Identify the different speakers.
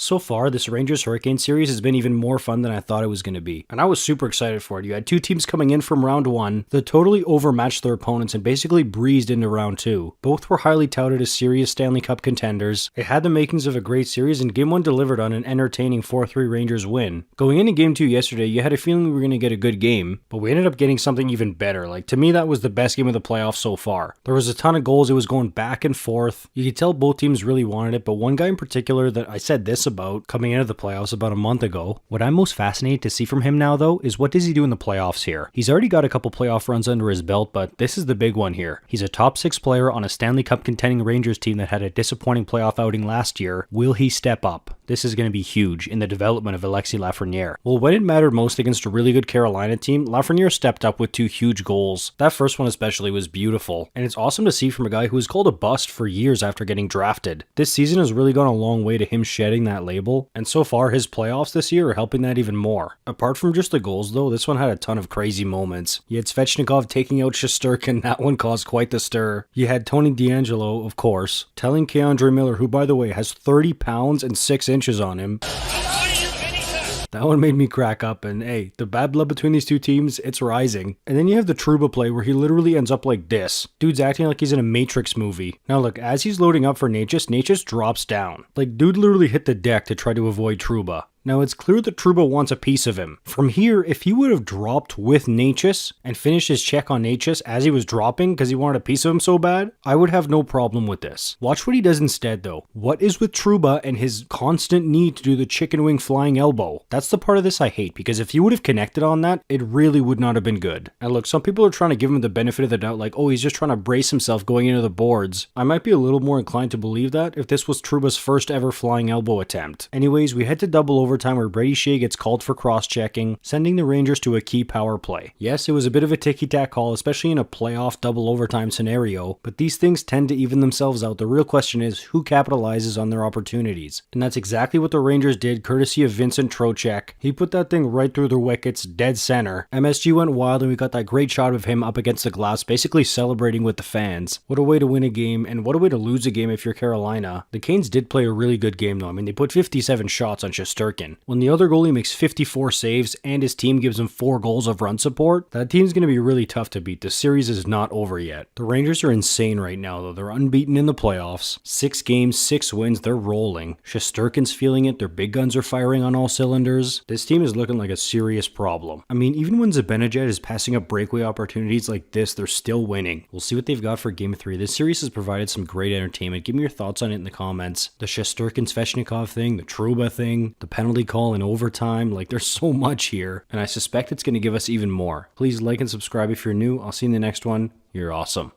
Speaker 1: So far, this Rangers Hurricane series has been even more fun than I thought it was going to be, and I was super excited for it. You had two teams coming in from round 1 that totally overmatched their opponents and basically breezed into round 2. Both were highly touted as serious Stanley Cup contenders. It had the makings of a great series, and Game 1 delivered on an entertaining 4-3 Rangers win. Going into Game 2 yesterday, you had a feeling we were going to get a good game, but we ended up getting something even better. Like, to me, that was the best game of the playoffs so far. There was a ton of goals, it was going back and forth. You could tell both teams really wanted it, but one guy in particular that I said this about coming into the playoffs about a month ago. What I'm most fascinated to see from him now, though, is what does he do in the playoffs here? He's already got a couple playoff runs under his belt, but this is the big one here. He's a top 6 player on a Stanley Cup contending Rangers team that had a disappointing playoff outing last year. Will he step up? This is going to be huge in the development of Alexis Lafreniere. Well, when it mattered most against a really good Carolina team, Lafreniere stepped up with 2 huge goals. That first one especially was beautiful, and it's awesome to see from a guy who was called a bust for years after getting drafted. This season has really gone a long way to him shedding that label, and so far his playoffs this year are helping that even more. Apart from just the goals though, this one had a ton of crazy moments. You had Svechnikov taking out Shesterkin, that one caused quite the stir. You had Tony DeAngelo, of course, telling Keandre Miller, who by the way has 30 pounds and 6 inches on him. That one made me crack up, and hey, the bad blood between these two teams, it's rising. And then you have the Trouba play where he literally ends up like this. Dude's acting like he's in a Matrix movie. Now look, as he's loading up for necas drops down. Like, dude literally hit the deck to try to avoid Trouba. Now, it's clear that Trouba wants a piece of him. From here, if he would have dropped with necas and finished his check on necas as he was dropping because he wanted a piece of him so bad, I would have no problem with this. Watch what he does instead, though. What is with Trouba and his constant need to do the chicken wing flying elbow? That's the part of this I hate, because if he would have connected on that, it really would not have been good. And look, some people are trying to give him the benefit of the doubt, like, oh, he's just trying to brace himself going into the boards. I might be a little more inclined to believe that if this was Trouba's first ever flying elbow attempt. Anyways, we head to double overtime where Brady Shea gets called for cross-checking, sending the Rangers to a key power play. Yes, it was a bit of a ticky-tack call, especially in a playoff double overtime scenario, but these things tend to even themselves out. The real question is who capitalizes on their opportunities. And that's exactly what the Rangers did, courtesy of Vincent Trocheck. He put that thing right through the wickets, dead center. MSG went wild and we got that great shot of him up against the glass, basically celebrating with the fans. What a way to win a game, and what a way to lose a game if you're Carolina. The Canes did play a really good game though. I mean, they put 57 shots on Shesterkin. When the other goalie makes 54 saves and his team gives him 4 goals of run support, that team's going to be really tough to beat. The series is not over yet. The Rangers are insane right now though. They're unbeaten in the playoffs. 6 games, 6 wins, they're rolling. Shesterkin's feeling it, their big guns are firing on all cylinders. This team is looking like a serious problem. I mean, even when Zibanejad is passing up breakaway opportunities like this, they're still winning. We'll see what they've got for Game 3. This series has provided some great entertainment. Give me your thoughts on it in the comments. The Shesterkin-Svechnikov thing, the Trouba thing, the penalty call in overtime, like there's so much here, and I suspect it's going to give us even more. Please like and subscribe if you're new. I'll see you in the next one. You're awesome.